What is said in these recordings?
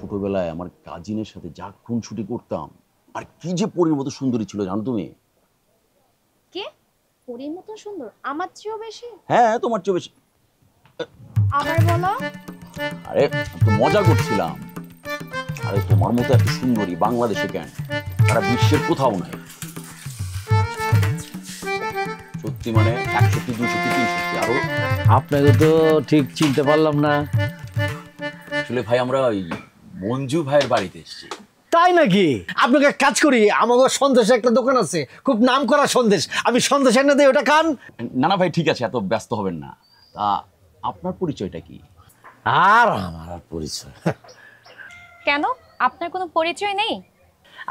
ছোটবেলায় আমার কাজিনের সাথে যা খুনসুটি করতাম, আর কি যে পরীর মতো সুন্দরী ছিল জানো তুমি? কে পরীর মতো সুন্দর? আমার চেয়েও বেশি? হ্যাঁ, তোমার চেয়ে বেশি। আবার বলো। আরে তো মজা করছিলাম। আরে তোমার মতো এত সুন্দরী বাংলাদেশে কেন, সারা বিশ্বের কোথাও নাই। সত্যি মানে 100, 200, 300 আরো। আপনাকে তো ঠিক চিনতে পারলাম না। আসলে ভাই আমরা ওই মঞ্জু ভাইয়ের বাড়িতে এসেছি। তাই নাকি? আপনাকে কাজ করি, আমাদের সন্দেশে একটা দোকান আছে, খুব নাম করা সন্দেশ। আমি সন্দেশ এনে দিই, ওটা খান। না না ভাই, ঠিক আছে, এত ব্যস্ত হবেন না। তা আপনার পরিচয়টা কি? আর আমার আর পরিচয়? কেন, আপনার কোনো পরিচয় নেই?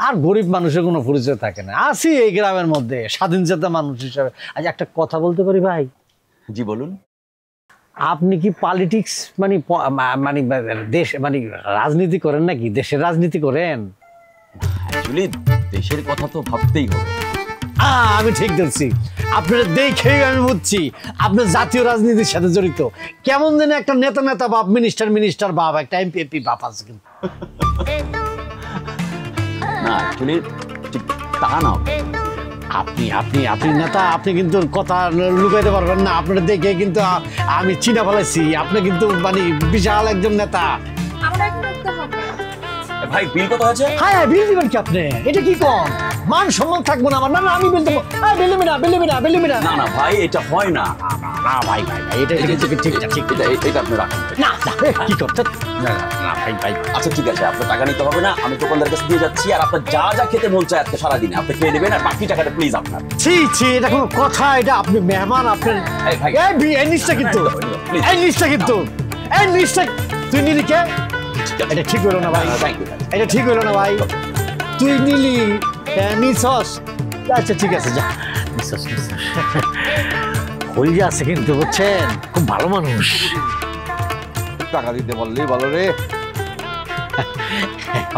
আর গরিব মানুষের কোনো পরিচয় থাকে না। আসি এই গ্রামের মধ্যে স্বাধীন চেতা মানুষ হিসাবে। আজ একটা কথা বলতে পারি ভাই? জি বলুন। আপনি কি পলিটিক্স মানে মানে দেশ মানে রাজনীতি করেন নাকি? দেশের রাজনীতি করেন? অ্যাকচুয়ালি দেশের কথা তো ভাবতেই হবে। আমি ঠিক ধরছি, আপনার দেখেই আমি বুঝছি আপনার জাতীয় রাজনীতির সাথে জড়িত। কেমন যেন একটা নেতা নেতা বাপ, মিনিস্টার বাপ, একটা এমপি বাপ আছে। কিন্তু না, অ্যাকচুয়ালি ঠিক তা না। আপনি আপনি আপনি নেতা, আপনি কিন্তু কথা লুকাইতে পারবেন না। আপনার দেখে কিন্তু আমি চিনা ফেলাইছি, আপনি কিন্তু মানে বিশাল একজন নেতা। আমরা একটু দেখতে হবে। ভাই বিল কত হয়েছে? হ্যাঁ, বিল দিবেন কি আপনি? এটা কি কম? মান সম্মান থাকবো না আমার? না না, আমি বিল দেবো। বিলিবি না। না না ভাই, এটা হয় না। না ভাই এটা ঠিক এটা আপনি রাখুন। না কি করতে? না ভাই। আচ্ছা ঠিক আছে, আপনার টাকা নিতে হবে না, আমি দোকানদারের কাছে দিয়ে যাচ্ছি। আর আপনার যা যা খেতে মন চায় আজকে সারাদিনে আপনি খেয়ে নেবেন, আর বাকি টাকাটা প্লিজ আপনার। ছি এটা কোনো কথা? এটা আপনি মেহমান, আপনার এই নিচটা কিন্তু তুই নিলি কে? এটা ঠিক হলো না ভাই, এটা ঠিক হলো না ভাই। তুই নিলি নিছস? আচ্ছা ঠিক আছে, যা নিছস। হয়ে আছে কিন্তু, বুঝছেন, খুব ভালো মানুষ। টাকা দিতে বললেই ভালো রে।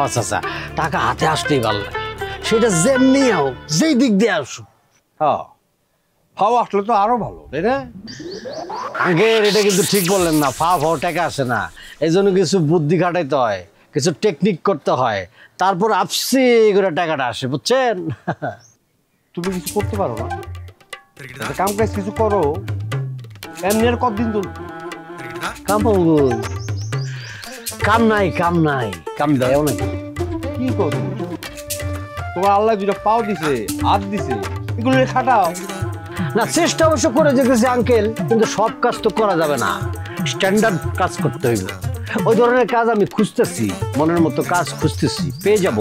আচ্ছা, টাকা হাতে আসলেই ভালো লাগে, সেটা যেমনি হোক, যেই দিক দিয়ে আসুক। হ্যাঁ, ফাও আসলে তো আরো ভালো, তাই না? আগের এটা কিন্তু ঠিক বললেন না, ফাও টাকা আসে না। এই জন্য কিছু বুদ্ধি খাটাইতে হয়, কিছু টেকনিক করতে হয়, তারপর আপসি করে টাকাটা আসে, বুঝছেন? তুমি কিছু করতে পারো না? কাম কাজ কিছু করো, এমনি আর কতদিন চলবে? কাম নাই, কাম দেয় নাকি? কি করো? তোমার আল্লাহ যেটা পাও দিছে, হাত দিছে, এগুলো খাটাও না। চেষ্টা অবশ্য করে যেতেছি আঙ্কেল, কিন্তু সব কাজ তো করা যাবে না, স্ট্যান্ডার্ড কাজ করতে হইব। ওই ধরনের কাজ আমি খুঁজতেছি, মনের মতো কাজ খুঁজতেছি, পেয়ে যাব।